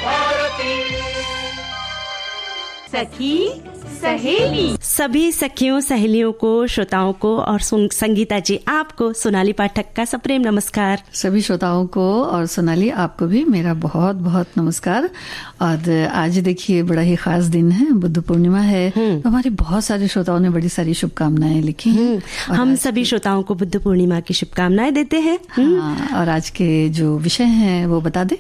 भारती। सखी सहेली। सभी सखियों सहेलियों को, श्रोताओं को और संगीता जी आपको, सोनाली पाठक का सप्रेम नमस्कार। सभी श्रोताओं को और सोनाली आपको भी मेरा बहुत बहुत नमस्कार। और आज देखिए बड़ा ही खास दिन है, बुद्ध पूर्णिमा है। तो हमारे बहुत सारे श्रोताओं ने बड़ी सारी शुभकामनाएं लिखी हैं। हम सभी श्रोताओं को बुद्ध पूर्णिमा की शुभकामनाएं देते हैं। और आज के जो विषय हैं वो बता दें।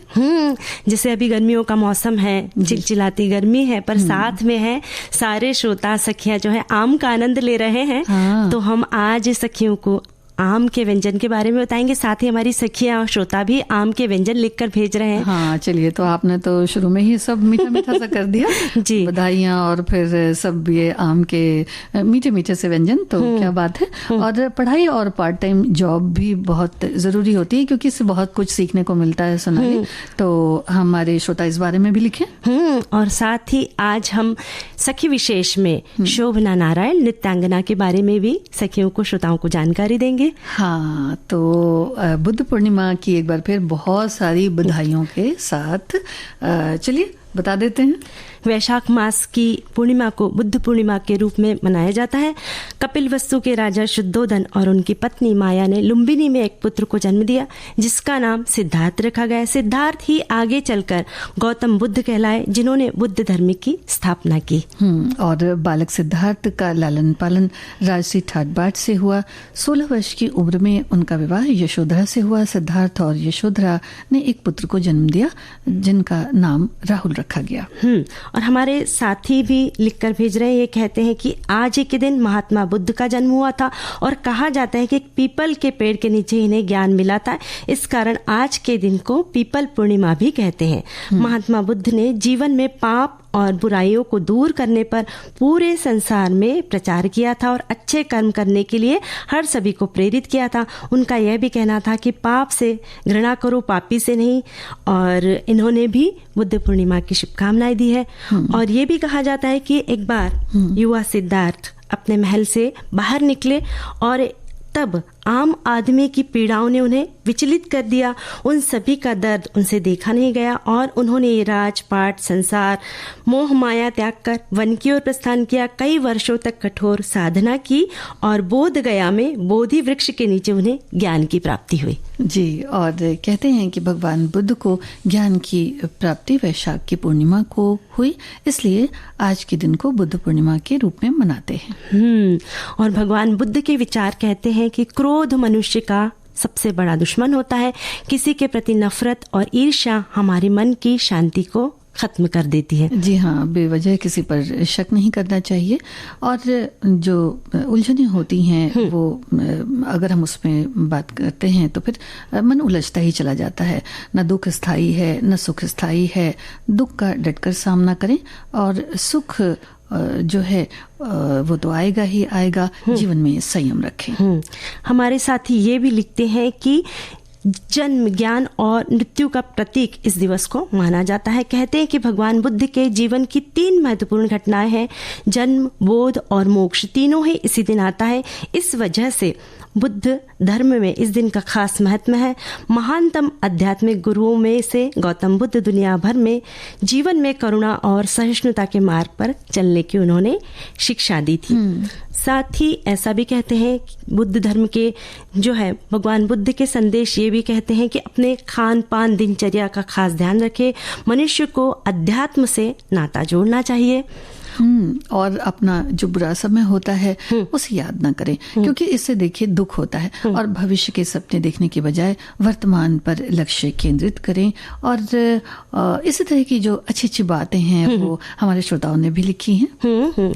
जैसे अभी गर्मियों का मौसम है, चिलचिलाती गर्मी है, पर साथ में है सारे श्रोता सखियां जो है आम का आनंद ले रहे हैं। तो हम आज सखियों को आम के व्यंजन के बारे में बताएंगे। साथ ही हमारी सखियां और श्रोता भी आम के व्यंजन लिखकर भेज रहे हैं। हाँ चलिए, तो आपने तो शुरू में ही सब मीठा मीठा सा कर दिया। जी, बधाइयाँ और फिर सब ये आम के मीठे मीठे से व्यंजन, तो क्या बात है। और पढ़ाई और पार्ट टाइम जॉब भी बहुत जरूरी होती है, क्योंकि इससे बहुत कुछ सीखने को मिलता है सोनाली। तो हमारे श्रोता इस बारे में भी लिखें। और साथ ही आज हम सखी विशेष में शोभना नारायण नृत्यांगना के बारे में भी सखियों को, श्रोताओं को जानकारी देंगे। हाँ, तो बुद्ध पूर्णिमा की एक बार फिर बहुत सारी बधाइयों के साथ चलिए बता देते हैं। वैशाख मास की पूर्णिमा को बुद्ध पूर्णिमा के रूप में मनाया जाता है। कपिलवस्तु के राजा शुद्धोधन और उनकी पत्नी माया ने लुम्बिनी में एक पुत्र को जन्म दिया, जिसका नाम सिद्धार्थ रखा गया। सिद्धार्थ ही आगे चलकर गौतम बुद्ध कहलाए, जिन्होंने बुद्ध धर्म की स्थापना की। और बालक सिद्धार्थ का लालन पालन राजसी ठाट बाट से हुआ। 16 वर्ष की उम्र में उनका विवाह यशोधरा से हुआ। सिद्धार्थ और यशोधरा ने एक पुत्र को जन्म दिया, जिनका नाम राहुल रखा गया। और हमारे साथी भी लिखकर भेज रहे हैं, ये कहते हैं कि आज ही के दिन महात्मा बुद्ध का जन्म हुआ था और कहा जाता है कि एक पीपल के पेड़ के नीचे इन्हें ज्ञान मिला था। इस कारण आज के दिन को पीपल पूर्णिमा भी कहते हैं। महात्मा बुद्ध ने जीवन में पाप और बुराइयों को दूर करने पर पूरे संसार में प्रचार किया था और अच्छे कर्म करने के लिए हर सभी को प्रेरित किया था। उनका यह भी कहना था कि पाप से घृणा करो, पापी से नहीं। और इन्होंने भी बुद्ध पूर्णिमा की शुभकामनाएं दी है। और ये भी कहा जाता है कि एक बार युवा सिद्धार्थ अपने महल से बाहर निकले और तब आम आदमी की पीड़ाओं ने उन्हें विचलित कर दिया। उन सभी का दर्द उनसे देखा नहीं गया और उन्होंने ये राजपाट, संसार, मोह माया त्याग कर वन की ओर प्रस्थान किया। कई वर्षों तक कठोर साधना की और बोध गया में बोधि वृक्ष के नीचे उन्हें ज्ञान की प्राप्ति हुई। जी, और कहते हैं कि भगवान बुद्ध को ज्ञान की प्राप्ति वैशाख की पूर्णिमा को हुई, इसलिए आज के दिन को बुद्ध पूर्णिमा के रूप में मनाते हैं। और भगवान बुद्ध के विचार कहते हैं कि क्रोध मनुष्य का सबसे बड़ा दुश्मन होता है। किसी के प्रति नफरत और ईर्ष्या हमारे मन की शांति को खत्म कर देती है। जी हाँ, बेवजह किसी पर शक नहीं करना चाहिए। और जो उलझनें होती हैं वो अगर हम उसमें बात करते हैं तो फिर मन उलझता ही चला जाता है। न दुख स्थायी है, न सुख स्थायी है। दुख का डटकर सामना करें और सुख जो है वो तो आएगा ही आएगा। जीवन में संयम रखें। हमारे साथी ये भी लिखते हैं कि जन्म, ज्ञान और मृत्यु का प्रतीक इस दिवस को माना जाता है। कहते हैं कि भगवान बुद्ध के जीवन की 3 महत्वपूर्ण घटनाएं हैं। जन्म, बोध और मोक्ष, तीनों ही इसी दिन आता है। इस वजह से बुद्ध धर्म में इस दिन का खास महत्व है। महानतम आध्यात्मिक गुरुओं में से गौतम बुद्ध दुनिया भर में जीवन में करुणा और सहिष्णुता के मार्ग पर चलने की उन्होंने शिक्षा दी थी। साथ ही ऐसा भी कहते हैं कि बुद्ध धर्म के जो है भगवान बुद्ध के संदेश ये भी कहते हैं कि अपने खान पान, दिनचर्या का खास ध्यान रखें। मनुष्य को अध्यात्म से नाता जोड़ना चाहिए। और अपना जो बुरा समय होता है उसे याद ना करें, क्योंकि इससे देखिए दुख होता है। और भविष्य के सपने देखने के बजाय वर्तमान पर लक्ष्य केंद्रित करें। और इसी तरह की जो अच्छी अच्छी बातें हैं वो हमारे श्रोताओं ने भी लिखी हैं।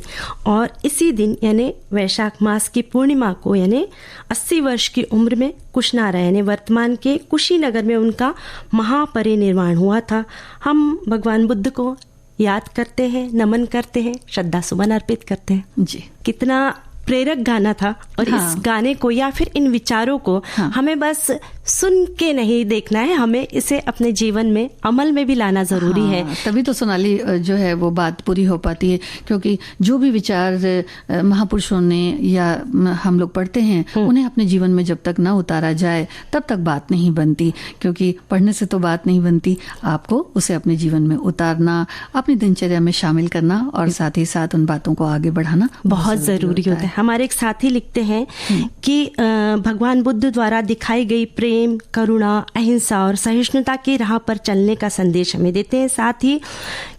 और इसी दिन यानी वैशाख मास की पूर्णिमा को यानी 80 वर्ष की उम्र में कुशनारा यानी वर्तमान के कुशीनगर में उनका महापरिनिर्वाण हुआ था। हम भगवान बुद्ध को याद करते हैं, नमन करते हैं, श्रद्धा सुमन अर्पित करते हैं। जी, कितना प्रेरक गाना था। और इस गाने को या फिर इन विचारों को हमें बस सुन के नहीं देखना है, हमें इसे अपने जीवन में अमल में भी लाना जरूरी है। तभी तो सोनाली जो है वो बात पूरी हो पाती है, क्योंकि जो भी विचार महापुरुषों ने या हम लोग पढ़ते हैं उन्हें अपने जीवन में जब तक ना उतारा जाए तब तक बात नहीं बनती, क्योंकि पढ़ने से तो बात नहीं बनती, आपको उसे अपने जीवन में उतारना, अपनी दिनचर्या में शामिल करना और साथ ही साथ उन बातों को आगे बढ़ाना बहुत जरूरी होता है। हमारे एक साथी लिखते हैं कि भगवान बुद्ध द्वारा दिखाई गई प्रेम, करुणा, अहिंसा और सहिष्णुता की राह पर चलने का संदेश हमें देते हैं। साथ ही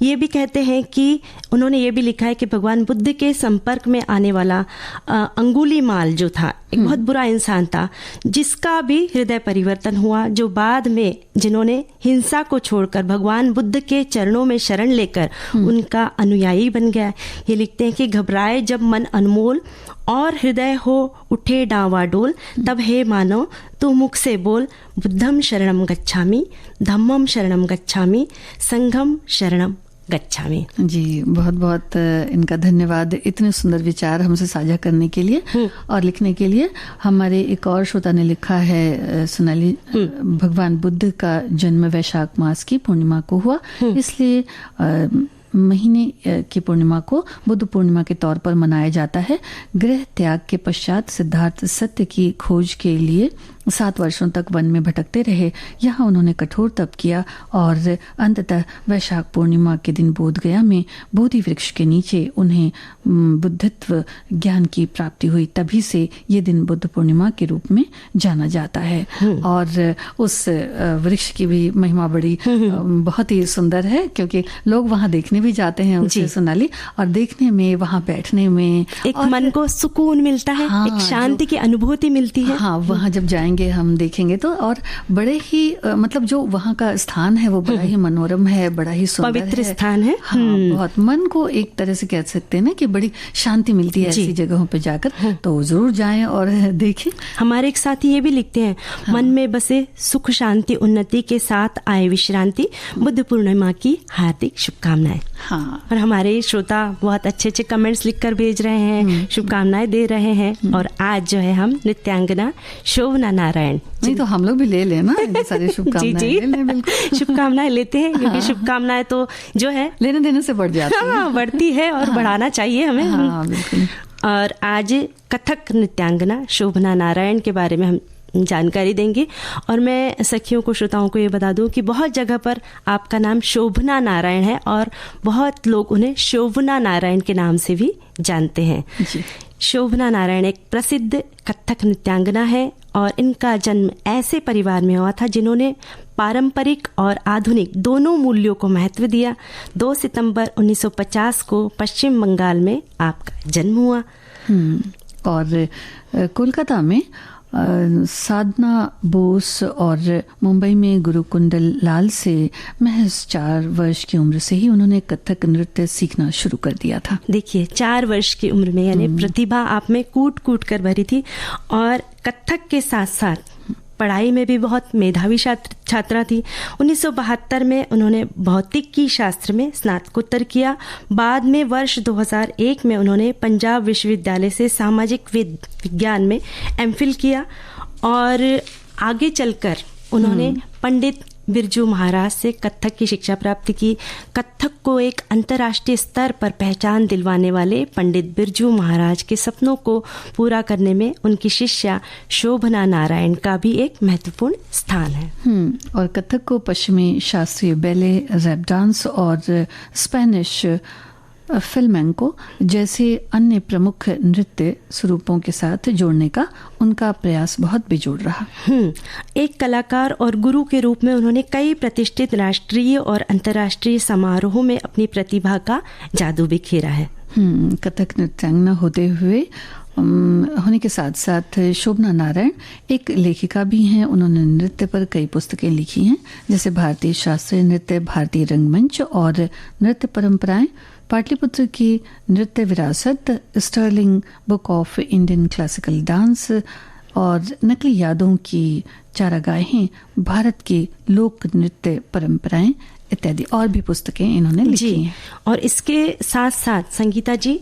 ये भी कहते हैं कि उन्होंने ये भी लिखा है कि भगवान बुद्ध के संपर्क में आने वाला अंगुलीमाल जो था, एक बहुत बुरा इंसान था, जिसका भी हृदय परिवर्तन हुआ, जो बाद में जिन्होंने हिंसा को छोड़कर भगवान बुद्ध के चरणों में शरण लेकर उनका अनुयायी बन गया। ये लिखते हैं कि घबराए जब मन अनमोल और हृदय हो उठे डावाडोल, तब हे मानव तू मुख से बोल, बुद्धम शरणम गच्छामि, धम्मम शरणम गच्छामि, संघम शरणम गच्छामि। जी, बहुत बहुत इनका धन्यवाद इतने सुंदर विचार हमसे साझा करने के लिए और लिखने के लिए। हमारे एक और श्रोता ने लिखा है सोनाली, भगवान बुद्ध का जन्म वैशाख मास की पूर्णिमा को हुआ, इसलिए महीने की पूर्णिमा को बुद्ध पूर्णिमा के तौर पर मनाया जाता है। गृह त्याग के पश्चात सिद्धार्थ सत्य की खोज के लिए 7 वर्षों तक वन में भटकते रहे। यहाँ उन्होंने कठोर तप किया और अंततः वैशाख पूर्णिमा के दिन बोधगया में बोधि वृक्ष के नीचे उन्हें बुद्धित्व ज्ञान की प्राप्ति हुई। तभी से ये दिन बुद्ध पूर्णिमा के रूप में जाना जाता है। और उस वृक्ष की भी महिमा बड़ी बहुत ही सुंदर है, क्योंकि लोग वहाँ देखने भी जाते हैं उसे सोनाली, और देखने में, वहाँ बैठने में एक मन को सुकून मिलता है, एक शांति की अनुभूति मिलती है। हाँ, वहाँ जब जाएंगे हम देखेंगे तो, और बड़े ही मतलब जो वहाँ का स्थान है वो बड़ा ही मनोरम है, बड़ा ही सुंदर पवित्र स्थान है। हाँ, बहुत मन को एक तरह से कह सकते हैं ना कि बड़ी शांति मिलती है ऐसी जगहों पे जाकर, तो जरूर जाएं और देखें। हमारे एक साथी ये भी लिखते हैं, मन में बसे सुख शांति उन्नति के साथ आए विश्रांति, बुद्ध पूर्णिमा की हार्दिक शुभकामनाएं। हाँ, और हमारे श्रोता बहुत अच्छे अच्छे कमेंट्स लिखकर भेज रहे हैं, शुभकामनाएं दे रहे हैं। और आज जो है हम नृत्यांगना शोभना नारायण, नहीं तो हम लोग भी ले लेना सारी शुभकामनाएं। जी जी, शुभकामनाएं लेते हैं, क्योंकि शुभकामनाएं तो जो है लेने देने से बढ़ जाती है। हाँ, बढ़ती है और बढ़ाना चाहिए हमें। हाँ, बिल्कुल। और आज कथक नृत्यांगना शोभना नारायण के बारे में हम जानकारी देंगे। और मैं सखियों को, श्रोताओं को ये बता दूं कि बहुत जगह पर आपका नाम शोभना नारायण है और बहुत लोग उन्हें शोभना नारायण के नाम से भी जानते हैं। जी। शोभना नारायण एक प्रसिद्ध कथक नृत्यांगना है और इनका जन्म ऐसे परिवार में हुआ था जिन्होंने पारंपरिक और आधुनिक दोनों मूल्यों को महत्व दिया। 2 सितंबर 1950 को पश्चिम बंगाल में आपका जन्म हुआ। और कोलकाता में साधना बोस और मुंबई में गुरु कुंडल लाल से महज 4 वर्ष की उम्र से ही उन्होंने कथक नृत्य सीखना शुरू कर दिया था। देखिए, 4 वर्ष की उम्र में, यानी प्रतिभा आप में कूट कूट कर भरी थी। और कथक के साथ साथ पढ़ाई में भी बहुत मेधावी छात्रा थी। 1972 में उन्होंने भौतिकी शास्त्र में स्नातकोत्तर किया। बाद में वर्ष 2001 में उन्होंने पंजाब विश्वविद्यालय से सामाजिक विज्ञान में एमफिल किया और आगे चलकर उन्होंने पंडित बिरजू महाराज से कथक की शिक्षा प्राप्त की। कथक को एक अंतर्राष्ट्रीय स्तर पर पहचान दिलवाने वाले पंडित बिरजू महाराज के सपनों को पूरा करने में उनकी शिष्या शोभना नारायण का भी एक महत्वपूर्ण स्थान है। और कथक को पश्चिमी शास्त्रीय बैले, रैप डांस और स्पेनिश फ्लेमेंको जैसे अन्य प्रमुख नृत्य स्वरूपों के साथ जोड़ने का उनका प्रयास बहुत बेजोड़ रहा। एक कलाकार और गुरु के रूप में उन्होंने कई प्रतिष्ठित राष्ट्रीय और अंतर्राष्ट्रीय समारोहों में अपनी प्रतिभा का जादू बिखेरा है। कथक नृत्यांगना होने के साथ साथ शोभना नारायण एक लेखिका भी हैं। उन्होंने नृत्य पर कई पुस्तकें लिखी हैं, जैसे भारतीय शास्त्रीय नृत्य, भारतीय रंगमंच और नृत्य परंपराएं, पाटलिपुत्र की नृत्य विरासत, Sterling book of Indian classical dance और नकली यादों की चारागाहें, भारत की लोक नृत्य परंपराएं, इत्यादि और भी पुस्तकें इन्होंने लिखी हैं। और इसके साथ साथ संगीता जी,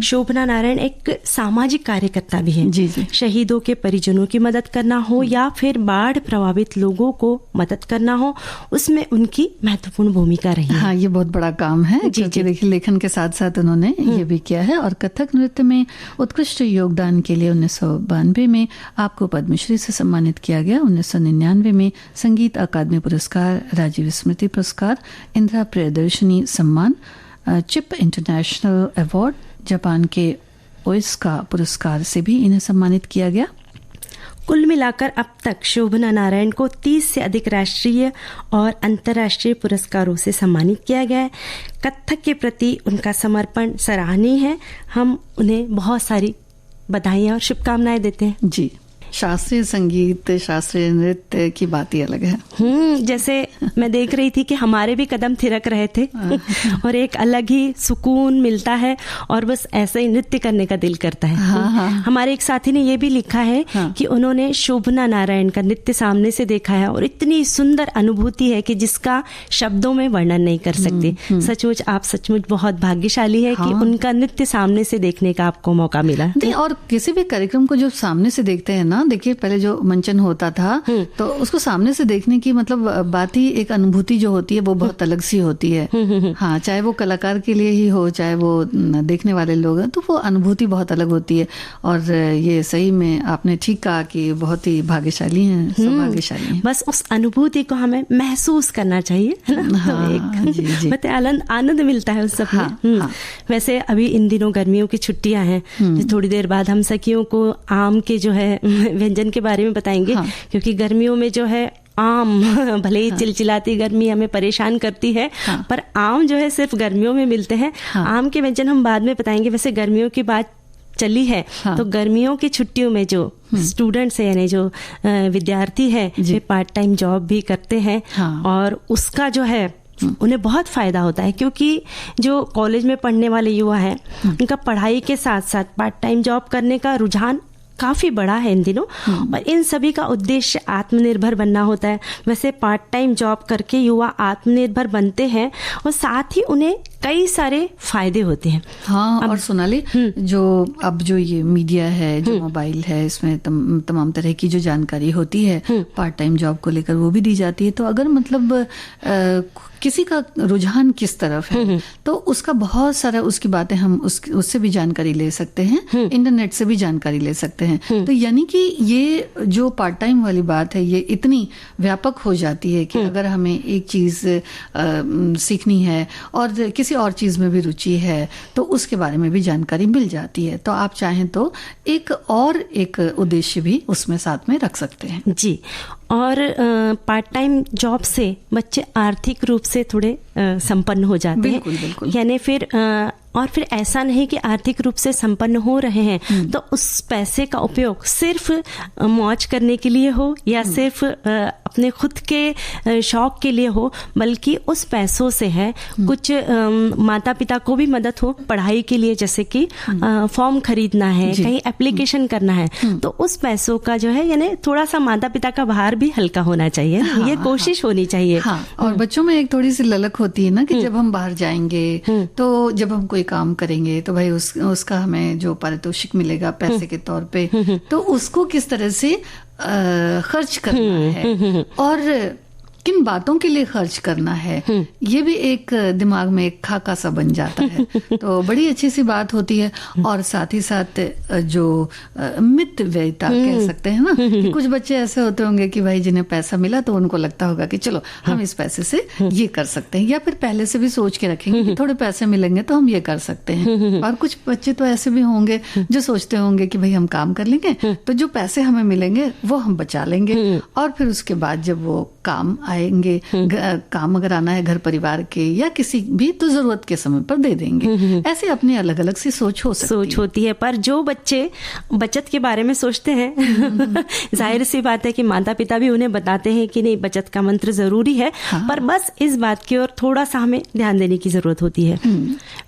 शोभना नारायण एक सामाजिक कार्यकर्ता भी है। जी जी। शहीदों के परिजनों की मदद करना हो या फिर बाढ़ प्रभावित लोगों को मदद करना हो, उसमें उनकी महत्वपूर्ण भूमिका रही है। हाँ, ये बहुत बड़ा काम है क्योंकि देखिए लेखन के साथ साथ उन्होंने ये भी किया है। और कथक नृत्य में उत्कृष्ट योगदान के लिए 1992 में आपको पद्मश्री से सम्मानित किया गया। 1999 में संगीत अकादमी पुरस्कार, राजीव स्मृति पुरस्कार, इंदिरा प्रियदर्शनी सम्मान, चिप इंटरनेशनल अवार्ड, जापान के ओइस्का पुरस्कार से भी इन्हें सम्मानित किया गया। कुल मिलाकर अब तक शोभना नारायण को 30 से अधिक राष्ट्रीय और अंतर्राष्ट्रीय पुरस्कारों से सम्मानित किया गया है। कथक के प्रति उनका समर्पण सराहनीय है। हम उन्हें बहुत सारी बधाइयाँ और शुभकामनाएं देते हैं। जी, शास्त्रीय संगीत, शास्त्रीय नृत्य की बात ही अलग है। जैसे मैं देख रही थी कि हमारे भी कदम थिरक रहे थे और एक अलग ही सुकून मिलता है और बस ऐसे ही नृत्य करने का दिल करता है। हाँ। हमारे एक साथी ने ये भी लिखा है कि उन्होंने शोभना नारायण का नृत्य सामने से देखा है और इतनी सुंदर अनुभूति है कि जिसका शब्दों में वर्णन नहीं कर सकते। सचमुच आप सचमुच बहुत भाग्यशाली है कि उनका नृत्य सामने से देखने का आपको मौका मिला। और किसी भी कार्यक्रम को जो सामने से देखते हैं ना, देखिए पहले जो मंचन होता था तो उसको सामने से देखने की मतलब बात ही, एक अनुभूति जो होती है वो बहुत अलग सी होती है। हाँ, चाहे वो कलाकार के लिए ही हो, चाहे वो देखने वाले लोग हैं, तो वो अनुभूति बहुत अलग होती है। और ये सही में आपने ठीक कहा कि बहुत ही भाग्यशाली हैं, सौभाग्यशाली हैं। बस उस अनुभूति को हमें महसूस करना चाहिए, है ना? हाँ, जी। आनंद मिलता है उस सब में। वैसे अभी इन दिनों गर्मियों की छुट्टियां हैं, थोड़ी देर बाद हम सखियों को आम के जो है व्यंजन के बारे में बताएंगे। क्योंकि गर्मियों में जो है आम, भले ही चिलचिलाती गर्मी हमें परेशान करती है, पर आम जो है सिर्फ गर्मियों में मिलते हैं। आम के व्यंजन हम बाद में बताएंगे। वैसे गर्मियों की बात चली है तो गर्मियों की छुट्टियों में जो स्टूडेंट्स है, यानी जो विद्यार्थी है, वे पार्ट टाइम जॉब भी करते हैं और उसका जो है उन्हें बहुत फायदा होता है। क्योंकि जो कॉलेज में पढ़ने वाले युवा हैं, उनका पढ़ाई के साथ साथ पार्ट टाइम जॉब करने का रुझान काफ़ी बड़ा है इन दिनों। और इन सभी का उद्देश्य आत्मनिर्भर बनना होता है। वैसे पार्ट टाइम जॉब करके युवा आत्मनिर्भर बनते हैं और साथ ही उन्हें कई सारे फायदे होते हैं। हाँ, और सोनाली, जो अब जो ये मीडिया है, जो मोबाइल है, इसमें तमाम तरह की जो जानकारी होती है पार्ट टाइम जॉब को लेकर, वो भी दी जाती है। तो अगर मतलब किसी का रुझान किस तरफ है तो उसका बहुत सारा, उसकी बातें हम उससे भी जानकारी ले सकते हैं, इंटरनेट से भी जानकारी ले सकते हैं। तो यानी कि ये जो पार्ट टाइम वाली बात है, ये इतनी व्यापक हो जाती है कि अगर हमें एक चीज सीखनी है और किसी और चीज में भी रुचि है तो उसके बारे में भी जानकारी मिल जाती है। तो आप चाहें तो एक उद्देश्य भी उसमें साथ में रख सकते हैं। जी, और पार्ट टाइम जॉब से बच्चे आर्थिक रूप से थोड़े संपन्न हो जाते हैं। बिल्कुल। यानी फिर और फिर ऐसा नहीं कि आर्थिक रूप से संपन्न हो रहे हैं तो उस पैसे का उपयोग सिर्फ मौज करने के लिए हो या सिर्फ अपने खुद के शौक के लिए हो, बल्कि उस पैसों से है कुछ माता पिता को भी मदद हो पढ़ाई के लिए, जैसे कि फॉर्म खरीदना है, कहीं एप्लीकेशन करना है, तो उस पैसों का जो है यानी थोड़ा सा माता पिता का भार भी हल्का होना चाहिए। ये कोशिश होनी चाहिए। और बच्चों में एक थोड़ी सी ललक होती है ना कि जब हम बाहर जाएंगे तो जब हम कोई काम करेंगे तो भाई उसका हमें जो पारितोषिक मिलेगा पैसे के तौर पे, तो उसको किस तरह से खर्च करना है और किन बातों के लिए खर्च करना है, ये भी एक दिमाग में एक खाका सा बन जाता है। तो बड़ी अच्छी सी बात होती है। और साथ ही साथ जो मित व्ययिता कह सकते हैं ना, कि कुछ बच्चे ऐसे होते होंगे कि भाई जिन्हें पैसा मिला तो उनको लगता होगा कि चलो हम इस पैसे से ये कर सकते हैं, या फिर पहले से भी सोच के रखेंगे कि थोड़े पैसे मिलेंगे तो हम ये कर सकते हैं। और कुछ बच्चे तो ऐसे भी होंगे जो सोचते होंगे कि भाई हम काम कर लेंगे तो जो पैसे हमें मिलेंगे वो हम बचा लेंगे और फिर उसके बाद जब वो काम आएंगे, काम अगर आना है घर परिवार के या किसी भी, तो जरूरत के समय पर दे देंगे। ऐसे अपनी अलग अलग सी सोच होती है। पर जो बच्चे बचत के बारे में सोचते हैं जाहिर सी बात है कि माता पिता भी उन्हें बताते हैं कि नहीं, बचत का मंत्र जरूरी है। पर बस इस बात की ओर थोड़ा सा हमें ध्यान देने की जरूरत होती है।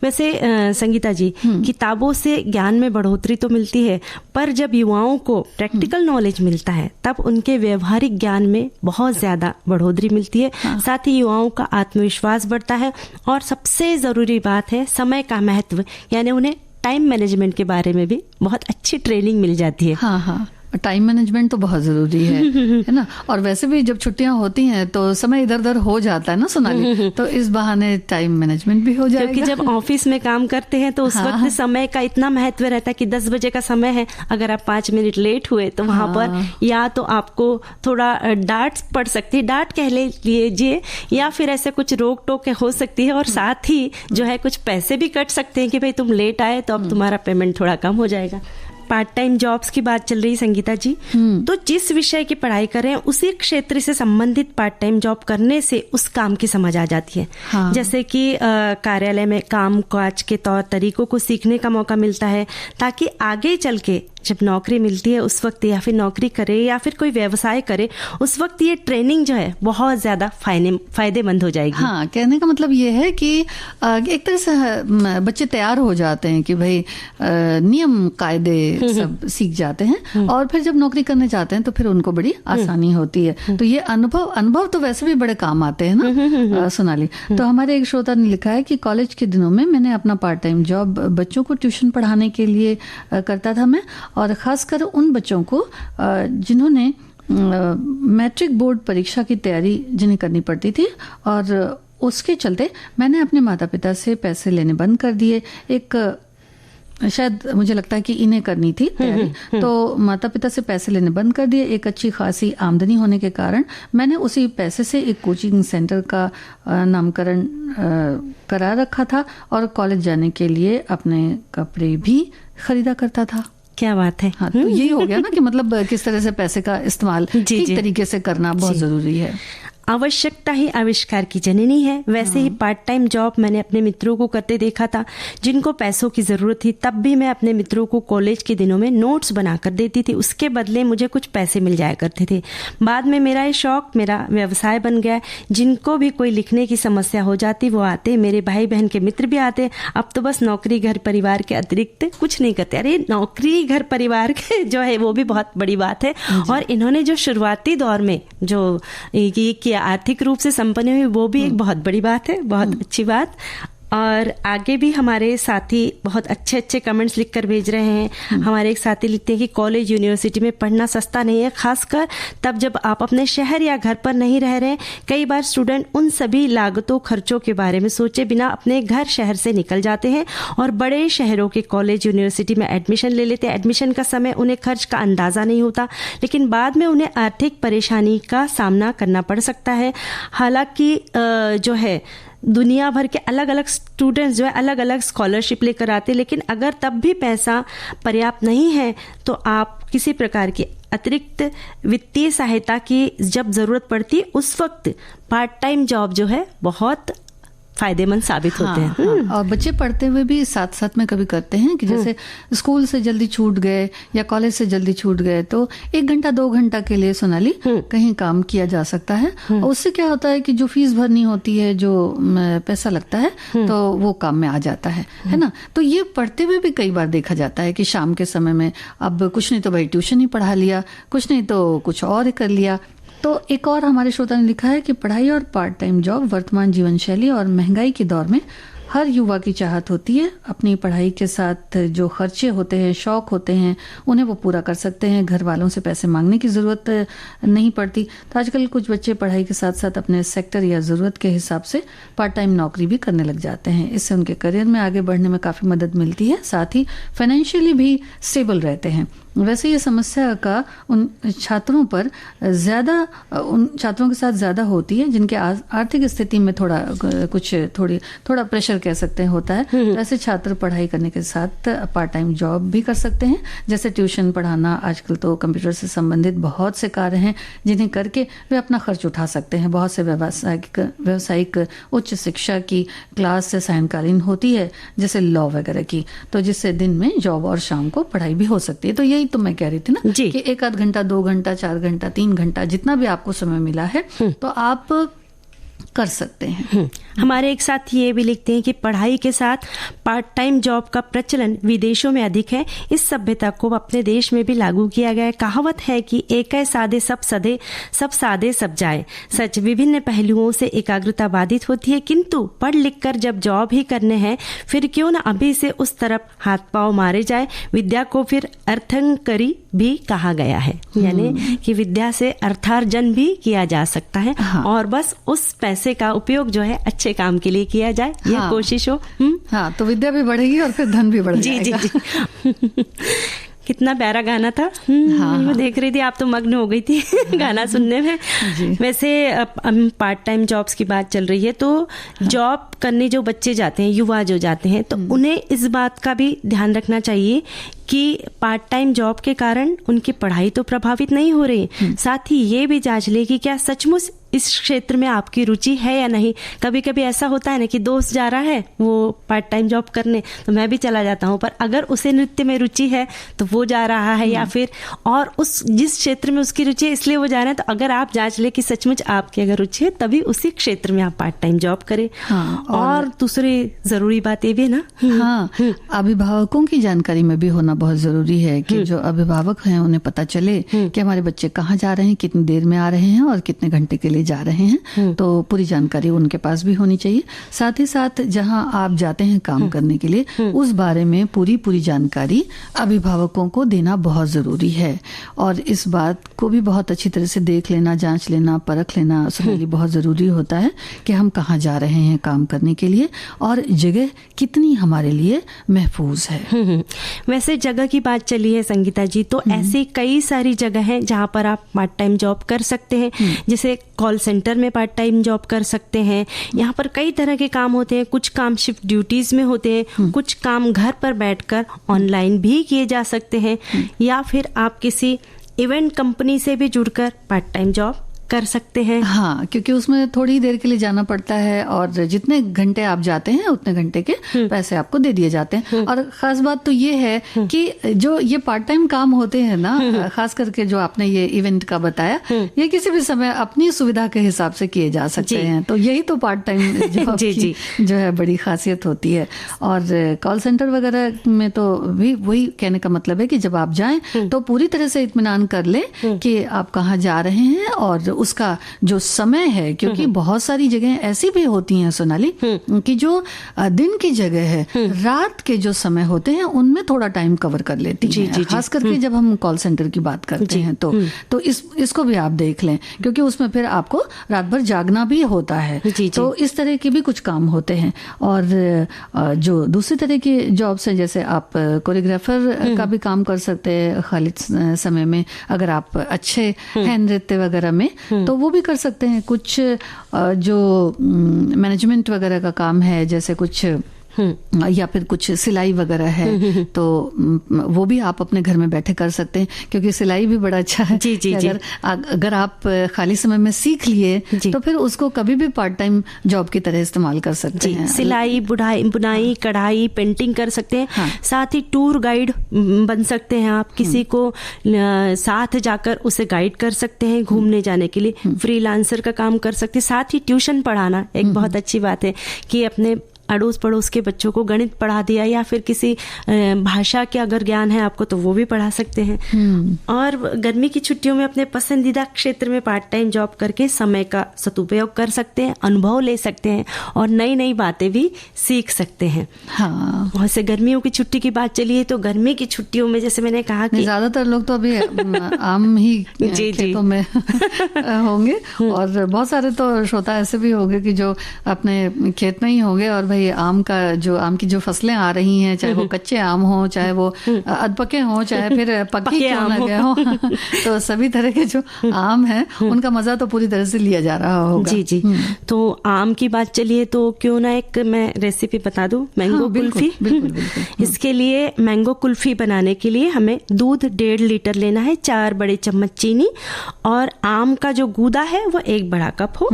वैसे संगीता जी, किताबों से ज्ञान में बढ़ोतरी तो मिलती है, पर जब युवाओं को प्रैक्टिकल नॉलेज मिलता है तब उनके व्यवहारिक ज्ञान में बहुत ज्यादा ज़्यादा बढ़ोतरी मिलती है। साथ ही युवाओं का आत्मविश्वास बढ़ता है और सबसे ज़रूरी बात है समय का महत्व, यानी उन्हें टाइम मैनेजमेंट के बारे में भी बहुत अच्छी ट्रेनिंग मिल जाती है। हाँ, टाइम मैनेजमेंट तो बहुत जरूरी है ना। और वैसे भी जब छुट्टियां होती हैं तो समय इधर उधर हो जाता है ना सोनाली, तो इस बहाने टाइम मैनेजमेंट भी हो जाएगा। क्योंकि जब ऑफिस में काम करते हैं तो उस वक्त समय का इतना महत्व रहता है कि 10 बजे का समय है, अगर आप 5 मिनट लेट हुए तो वहां पर या तो आपको थोड़ा डांट पड़ सकती है, डांट कह लीजिए, या फिर ऐसे कुछ रोक टोक हो सकती है, और साथ ही जो है कुछ पैसे भी कट सकते हैं कि भाई तुम लेट आए तो अब तुम्हारा पेमेंट थोड़ा कम हो जाएगा। पार्ट टाइम जॉब्स की बात चल रही संगीता जी, तो जिस विषय की पढ़ाई करें उसी क्षेत्र से संबंधित पार्ट टाइम जॉब करने से उस काम की समझ आ जाती है। जैसे कि कार्यालय में काम काज के तौर तरीकों को सीखने का मौका मिलता है, ताकि आगे चल के जब नौकरी मिलती है उस वक्त, या फिर नौकरी करे या फिर कोई व्यवसाय करे, उस वक्त ये ट्रेनिंग जो है बहुत ज्यादा फायदेमंद हो जाएगी। हाँ, कहने का मतलब ये है कि एक तरह से बच्चे तैयार हो जाते हैं कि भाई नियम कायदे सब सीख जाते हैं, और फिर जब नौकरी करने जाते हैं तो फिर उनको बड़ी आसानी होती है। तो ये अनुभव तो वैसे भी बड़े काम आते हैं ना सोनाली। तो हमारे एक श्रोता ने लिखा है कि कॉलेज के दिनों में मैंने अपना पार्ट टाइम जॉब बच्चों को ट्यूशन पढ़ाने के लिए करता था मैं, और खासकर उन बच्चों को जिन्होंने मैट्रिक बोर्ड परीक्षा की तैयारी जिन्हें करनी पड़ती थी, और उसके चलते मैंने अपने माता पिता से पैसे लेने बंद कर दिए। एक शायद मुझे लगता है कि इन्हें करनी थी तैयारी, तो माता पिता से पैसे लेने बंद कर दिए। एक अच्छी खासी आमदनी होने के कारण मैंने उसी पैसे से एक कोचिंग सेंटर का नामकरण करा रखा था, और कॉलेज जाने के लिए अपने कपड़े भी खरीदा करता था। क्या बात है। हाँ, तो यही हो गया ना कि मतलब किस तरह से पैसे का इस्तेमाल ठीक तरीके से करना बहुत जरूरी है। आवश्यकता ही आविष्कार की जननी है। वैसे ही पार्ट टाइम जॉब मैंने अपने मित्रों को करते देखा था, जिनको पैसों की जरूरत थी। तब भी मैं अपने मित्रों को कॉलेज के दिनों में नोट्स बनाकर देती थी, उसके बदले मुझे कुछ पैसे मिल जाया करते थे। बाद में मेरा ये शौक मेरा व्यवसाय बन गया। जिनको भी कोई लिखने की समस्या हो जाती वो आते, मेरे भाई बहन के मित्र भी आते। अब तो बस नौकरी घर परिवार के अतिरिक्त कुछ नहीं करते। अरे नौकरी घर परिवार के जो है वो भी बहुत बड़ी बात है। और इन्होंने जो शुरुआती दौर में जो ये किया, आर्थिक रूप से संपन्न हुई, वो भी एक बहुत बड़ी बात है, बहुत अच्छी बात। और आगे भी हमारे साथी बहुत अच्छे अच्छे कमेंट्स लिखकर भेज रहे हैं। हमारे एक साथी लिखते हैं कि कॉलेज यूनिवर्सिटी में पढ़ना सस्ता नहीं है, खासकर तब जब आप अपने शहर या घर पर नहीं रह रहे। कई बार स्टूडेंट उन सभी लागतों खर्चों के बारे में सोचे बिना अपने घर शहर से निकल जाते हैं और बड़े शहरों के कॉलेज यूनिवर्सिटी में एडमिशन ले लेते हैं। एडमिशन का समय उन्हें खर्च का अंदाज़ा नहीं होता, लेकिन बाद में उन्हें आर्थिक परेशानी का सामना करना पड़ सकता है। हालांकि जो है दुनिया भर के अलग अलग स्टूडेंट्स जो है अलग अलग स्कॉलरशिप लेकर आते, लेकिन अगर तब भी पैसा पर्याप्त नहीं है तो आप किसी प्रकार की अतिरिक्त वित्तीय सहायता की जब ज़रूरत पड़ती है उस वक्त पार्ट टाइम जॉब जो है बहुत फायदेमंद साबित होते हैं। और बच्चे पढ़ते हुए भी साथ साथ में कभी करते हैं कि जैसे स्कूल से जल्दी छूट गए या कॉलेज से जल्दी छूट गए तो 1 घंटा 2 घंटा के लिए सोनाली कहीं काम किया जा सकता है। और उससे क्या होता है कि जो फीस भरनी होती है, जो पैसा लगता है, तो वो काम में आ जाता है ना। तो ये पढ़ते हुए भी कई बार देखा जाता है कि शाम के समय में अब कुछ नहीं तो भाई ट्यूशन ही पढ़ा लिया, कुछ नहीं तो कुछ और ही कर लिया। तो एक और हमारे श्रोता ने लिखा है कि पढ़ाई और पार्ट टाइम जॉब वर्तमान जीवन शैली और महंगाई के दौर में हर युवा की चाहत होती है। अपनी पढ़ाई के साथ जो खर्चे होते हैं, शौक होते हैं, उन्हें वो पूरा कर सकते हैं। घर वालों से पैसे मांगने की ज़रूरत नहीं पड़ती। तो आजकल कुछ बच्चे पढ़ाई के साथ साथ अपने सेक्टर या ज़रूरत के हिसाब से पार्ट टाइम नौकरी भी करने लग जाते हैं। इससे उनके करियर में आगे बढ़ने में काफ़ी मदद मिलती है, साथ ही फाइनेंशियली भी स्टेबल रहते हैं। वैसे ये समस्या का उन छात्रों के साथ ज़्यादा होती है जिनके आर्थिक स्थिति में थोड़ा प्रेशर कह सकते हैं होता है। वैसे छात्र पढ़ाई करने के साथ पार्ट टाइम जॉब भी कर सकते हैं, जैसे ट्यूशन पढ़ाना। आजकल तो कंप्यूटर से संबंधित बहुत से कार्य हैं जिन्हें करके वे अपना खर्च उठा सकते हैं। बहुत से व्यावसायिक उच्च शिक्षा की क्लास से सायंकालीन होती है, जैसे लॉ वगैरह की, तो जिससे दिन में जॉब और शाम को पढ़ाई भी हो सकती है। तो यही तो मैं कह रही थी ना कि 1 आध घंटा 2 घंटा 4 घंटा 3 घंटा जितना भी आपको समय मिला है तो आप कर सकते हैं। हमारे एक साथी ये भी लिखते हैं कि पढ़ाई के साथ पार्ट टाइम जॉब का प्रचलन विदेशों में अधिक है। इस सभ्यता को अपने देश में भी लागू किया गया है। कहावत है कि एक सादे सब सदे, सब सादे सब जाए। सच, विभिन्न पहलुओं से एकाग्रता बाधित होती है, किंतु पढ़ लिख कर जब जॉब ही करने हैं, फिर क्यों न अभी से उस तरफ हाथ पांव मारे जाए। विद्या को फिर अर्थंकरी भी कहा गया है, यानी कि विद्या से अर्थार्जन भी किया जा सकता है। हाँ। और बस उस पैसे का उपयोग जो है अच्छे काम के लिए किया जाए, यह हाँ। कोशिश हो। हाँ, तो विद्या भी बढ़ेगी और फिर धन भी बढ़ जाएगा। जी। कितना प्यारा गाना था। हाँ, मैं देख रही थी, आप तो मग्न हो गई थी गाना सुनने में। वैसे अब पार्ट टाइम जॉब्स की बात चल रही है, तो जॉब करने जो बच्चे जाते हैं, युवा जो जाते हैं, तो उन्हें इस बात का भी ध्यान रखना चाहिए कि पार्ट टाइम जॉब के कारण उनकी पढ़ाई तो प्रभावित नहीं हो रही, साथ ही ये भी जांच ले कि क्या सचमुच इस क्षेत्र में आपकी रुचि है या नहीं। कभी कभी ऐसा होता है ना कि दोस्त जा रहा है वो पार्ट टाइम जॉब करने, तो मैं भी चला जाता हूँ, पर अगर उसे नृत्य में रुचि है तो वो जा रहा है, या फिर और उस जिस क्षेत्र में उसकी रुचि है इसलिए वो जा रहे हैं। तो अगर आप जांच ले कि सचमुच आपकी अगर रुचि है, तभी उसी क्षेत्र में आप पार्ट टाइम जॉब करें। हाँ, और दूसरी जरूरी बात ये भी है ना, हाँ, अभिभावकों की जानकारी में भी होना बहुत जरूरी है कि जो अभिभावक हैं उन्हें पता चले कि हमारे बच्चे कहाँ जा रहे हैं, कितनी देर में आ रहे हैं और कितने घंटे के लिए जा रहे हैं। तो पूरी जानकारी उनके पास भी होनी चाहिए। साथ ही साथ जहां आप जाते हैं काम करने के लिए, उस बारे में पूरी जानकारी अभिभावकों को देना बहुत जरूरी है। और इस बात को भी बहुत अच्छी तरह से देख लेना, जांच लेना, परख लेना सुनाली बहुत जरूरी होता है कि हम कहाँ जा रहे हैं काम करने के लिए और जगह कितनी हमारे लिए महफूज है। वैसे जगह की बात चली है संगीता जी, तो ऐसी कई सारी जगह हैं जहां पर आप पार्ट टाइम जॉब कर सकते हैं। जैसे कॉल सेंटर में पार्ट टाइम जॉब कर सकते हैं। यहाँ पर कई तरह के काम होते हैं। कुछ काम शिफ्ट ड्यूटीज में होते हैं, कुछ काम घर पर बैठकर ऑनलाइन भी किए जा सकते हैं, या फिर आप किसी इवेंट कंपनी से भी जुड़कर पार्ट टाइम जॉब कर सकते हैं। हाँ, क्योंकि उसमें थोड़ी देर के लिए जाना पड़ता है और जितने घंटे आप जाते हैं उतने घंटे के पैसे आपको दे दिए जाते हैं। और खास बात तो ये है कि जो ये पार्ट टाइम काम होते हैं ना, खास करके जो आपने ये इवेंट का बताया, ये किसी भी समय अपनी सुविधा के हिसाब से किए जा सकते हैं। तो यही तो पार्ट टाइम जॉब की जो है बड़ी खासियत होती है। और कॉल सेंटर वगैरह में तो भी वही कहने का मतलब है कि जब आप जाएं तो पूरी तरह से इत्मीनान कर लें कि आप कहाँ जा रहे हैं और उसका जो समय है, क्योंकि बहुत सारी जगह ऐसी भी होती हैं सोनाली कि जो दिन की जगह है, रात के जो समय होते हैं उनमें थोड़ा टाइम कवर कर लेती हैं। खास करके जब हम कॉल सेंटर की बात करते हैं तो इसको भी आप देख लें, क्योंकि उसमें फिर आपको रात भर जागना भी होता है। तो इस तरह के भी कुछ काम होते हैं। और जो दूसरी तरह की जॉब्स है, जैसे आप कोरियोग्राफर का भी काम कर सकते हैं खाली समय में, अगर आप अच्छे हैं नृत्य वगैरह में तो वो भी कर सकते हैं। कुछ जो मैनेजमेंट वगैरह का काम है, जैसे कुछ या फिर कुछ सिलाई वगैरह है, तो वो भी आप अपने घर में बैठे कर सकते हैं, क्योंकि सिलाई भी बड़ा अच्छा है। अगर आप खाली समय में सीख लिए तो फिर उसको कभी भी पार्ट टाइम जॉब की तरह इस्तेमाल कर सकते हैं। सिलाई, बुनाई, कढ़ाई, पेंटिंग कर सकते हैं। हाँ। साथ ही टूर गाइड बन सकते हैं आप, किसी को साथ जाकर उसे गाइड कर सकते हैं घूमने जाने के लिए। फ्रीलांसर का काम कर सकते हैं। साथ ही ट्यूशन पढ़ाना एक बहुत अच्छी बात है कि अपने अड़ोस पड़ोस के बच्चों को गणित पढ़ा दिया, या फिर किसी भाषा के अगर ज्ञान है आपको तो वो भी पढ़ा सकते हैं। और गर्मी की छुट्टियों में अपने पसंदीदा क्षेत्र में पार्ट टाइम जॉब करके समय का सदुपयोग कर सकते हैं, अनुभव ले सकते हैं और नई नई बातें भी सीख सकते हैं। हाँ, वैसे गर्मियों की छुट्टी की बात चली है, तो गर्मी की छुट्टियों में जैसे मैंने कहा कि ज्यादातर लोग तो अभी आम ही खेतों में होंगे, और बहुत सारे तो श्रोता ऐसे भी होंगे कि जो अपने खेत में ही होंगे और आम की जो फसलें आ रही हैं, चाहे वो कच्चे आम हो, चाहे वो अधपके हो, चाहे फिर पके क्यों ना गए हो, तो सभी तरह के जो आम हैं उनका मजा तो पूरी तरह से लिया जा रहा होगा। जी। तो आम की बात चलिए तो क्यों ना एक मैं रेसिपी बता दूं, मैंगो कुल्फी। बिल्कुल। इसके लिए मैंगो कुल्फी बनाने के लिए हमें दूध 1.5 लीटर लेना है, 4 बड़े चम्मच चीनी, और आम का जो गूदा है वो 1 बड़ा कप हो,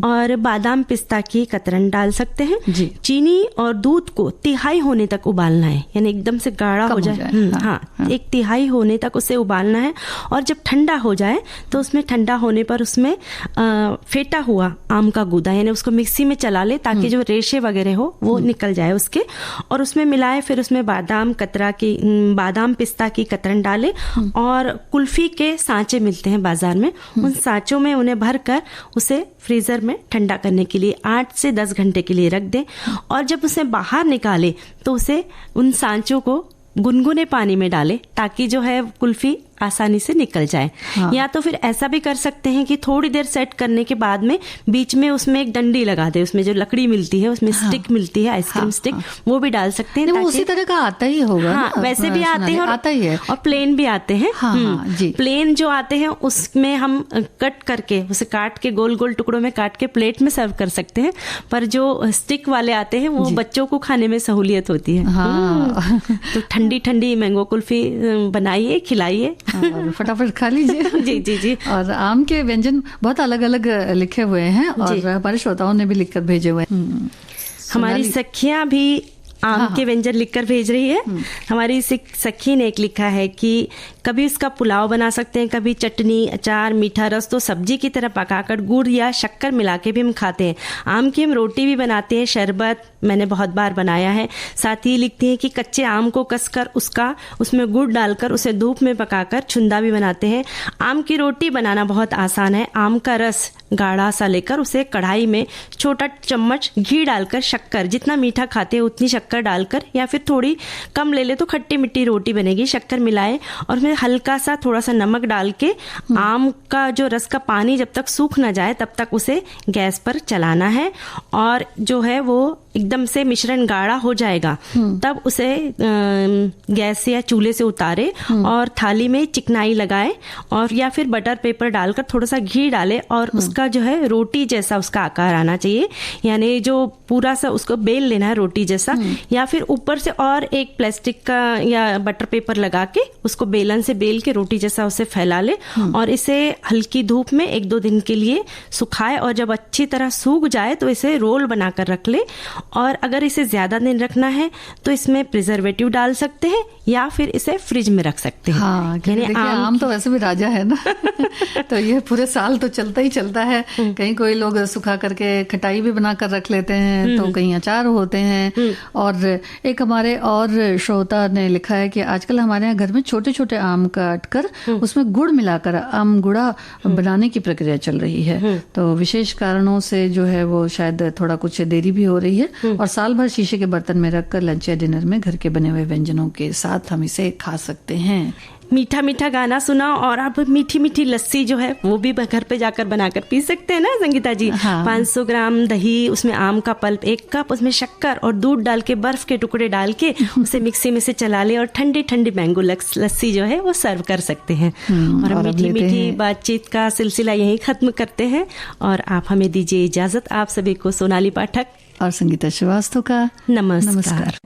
और बादाम पिस्ता की कतरन डाल सकते हैं, जी। चीनी और दूध को तिहाई होने तक उबालना है, यानी एकदम से गाढ़ा हो जाए। हाँ, 1/3 होने तक उसे उबालना है। और जब ठंडा हो जाए तो उसमें ठंडा होने पर उसमें फेटा हुआ आम का गूदा, यानी उसको मिक्सी में चला ले ताकि जो रेशे वगैरह हो वो निकल जाए उसके, और उसमें मिलाए। फिर उसमें बादाम पिस्ता की कतरन डाले और कुल्फी के सांचे मिलते हैं बाजार में, उन सांचों में उन्हें भरकर उसे फ्रीजर में ठंडा करने के लिए 8 से 10 घंटे के लिए रख दें। और जब उसे बाहर निकाले तो उसे उन सांचों को गुनगुने पानी में डालें ताकि जो है कुल्फी आसानी से निकल जाए। हाँ। या तो फिर ऐसा भी कर सकते हैं कि थोड़ी देर सेट करने के बाद में बीच में उसमें एक डंडी लगा दे, उसमें जो लकड़ी मिलती है उसमें स्टिक मिलती है, आइसक्रीम स्टिक, वो भी डाल सकते हैं। वो उसी तरह का आता ही होगा। हाँ, वैसे भी आते हैं, आता ही है, और प्लेन भी आते हैं। जी। प्लेन जो आते हैं उसमें हम कट करके उसे काट के गोल गोल टुकड़ों में काट के प्लेट में सर्व कर सकते हैं, पर जो स्टिक वाले आते हैं वो बच्चों को खाने में सहूलियत होती है। तो ठंडी ठंडी मैंगो कुल्फी बनाइए, खिलाइए, फटाफट खा लीजिए। जी जी जी। और आम के व्यंजन बहुत अलग अलग लिखे हुए हैं और हमारे श्रोताओं ने भी लिखकर भेजे हुए हैं। हमारी सखियां भी आम के व्यंजन लिखकर भेज रही है। हमारी सखी ने एक लिखा है कि कभी उसका पुलाव बना सकते हैं, कभी चटनी, अचार, मीठा रस तो सब्जी की तरह पकाकर गुड़ या शक्कर मिला के भी हम खाते हैं। आम की हम रोटी भी बनाते हैं, शरबत मैंने बहुत बार बनाया है। साथ ही लिखती हैं कि कच्चे आम को कसकर उसमें गुड़ डालकर उसे धूप में पकाकर छुंदा भी बनाते हैं। आम की रोटी बनाना बहुत आसान है। आम का रस गाढ़ा सा लेकर उसे कढ़ाई में छोटा चम्मच घी डालकर शक्कर, जितना मीठा खाते हैं उतनी शक्कर डालकर, या फिर थोड़ी कम ले ले तो खट्टी मिट्टी रोटी बनेगी। शक्कर मिलाए और फिर हल्का सा थोड़ा सा नमक डाल के आम का जो रस का पानी जब तक सूख ना जाए तब तक उसे गैस पर चलाना है। और जो है वो एकदम से मिश्रण गाढ़ा हो जाएगा तब उसे गैस से या चूल्हे से उतारे और थाली में चिकनाई लगाए, और या फिर बटर पेपर डालकर थोड़ा सा घी डाले और उसका जो है रोटी जैसा उसका आकार आना चाहिए, यानी जो पूरा सा उसको बेल लेना है रोटी जैसा, या फिर ऊपर से और एक प्लास्टिक का या बटर पेपर लगा के उसको बेलन से बेल के रोटी जैसा उसे फैला ले और इसे हल्की धूप में 1-2 दिन के लिए सुखाए। और जब अच्छी तरह सूख जाए तो इसे रोल बनाकर रख ले। और अगर इसे ज्यादा दिन रखना है तो इसमें प्रिजर्वेटिव डाल सकते हैं या फिर इसे फ्रिज में रख सकते हैं। हाँ, आम तो वैसे भी राजा है ना। तो ये पूरे साल तो चलता ही चलता है। कहीं कोई लोग सुखा करके खटाई भी बना कर रख लेते हैं, तो कहीं अचार होते हैं। और एक हमारे और श्रोता ने लिखा है कि आजकल हमारे यहाँ घर में छोटे छोटे आम काट कर उसमें गुड़ मिलाकर आम गुड़ा बनाने की प्रक्रिया चल रही है। तो विशेष कारणों से जो है वो शायद थोड़ा कुछ देरी भी हो रही है, और साल भर शीशे के बर्तन में रखकर लंच या डिनर में घर के बने हुए व्यंजनों के साथ हम इसे खा सकते हैं। मीठा मीठा गाना सुना और अब मीठी मीठी लस्सी जो है वो भी घर पे जाकर बनाकर पी सकते हैं ना संगीता जी। हाँ। 500 ग्राम दही, उसमें आम का पल्प 1 कप, उसमें शक्कर और दूध डाल के बर्फ के टुकड़े डाल के उसे मिक्सी में से चला ले और ठंडी ठंडी मैंगो लस्सी जो है वो सर्व कर सकते हैं। और मीठी मीठी बातचीत का सिलसिला यहीं खत्म करते हैं और आप हमें दीजिए इजाजत। आप सभी को सोनाली पाठक और संगीता श्रीवास्तव का नमस्कार।